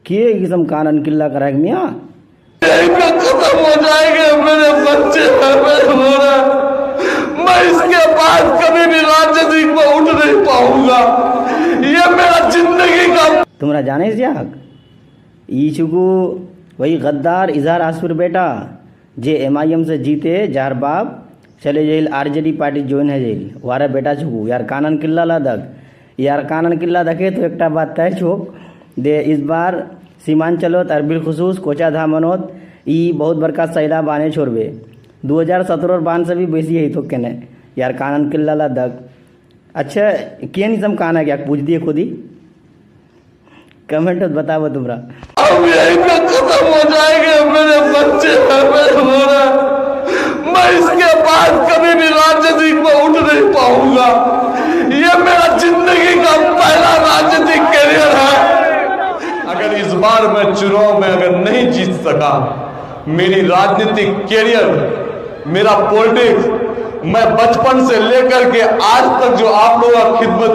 के किस्म कानन किल्ला करा मियाँ यहीं पे खत्म हो जाएंगे मेरे बच्चे, मैं इसके बाद कभी भी राजनीति में उठ नहीं पाऊंगा। ये मेरा जिंदगी का। तुमरा जाने जाग ईचुकू वही गद्दार इजहार आसपुर बेटा जे MIM से जीते जार बाप चले जेल RJD पार्टी ज्वाइन है जेल वारा बेटा छुकू यार कानन किल्ला ला दक यार कानन किल्ला दखे तो एकटा बात तय छोक दे इस बार सीमांचलोत अरबिल खसूस कोचा धा मनोत ई बहुत बड़का सैदा बाने छोड़बे 2017 बान से भी बेसी है तो कहने यार कानन किल्ला ला दक। अच्छा क्या निज़म काना क्या पूछ दिए खुद ही कमेंट बताओ तुमरा। अब यहीं पे खत्म हो जाएंगे मेरे बच्चे, मैं इसके बाद कभी भी राजनीति में उठ नहीं पाऊंगा। ये मेरा जिंदगी का पहला राजनीतिक करियर है। अगर इस बार मैं चुनाव में अगर नहीं जीत सका, मेरी राजनीतिक करियर, मेरा पॉलिटिक्स, मैं बचपन से लेकर के आज तक जो आप लोगों का खिदमत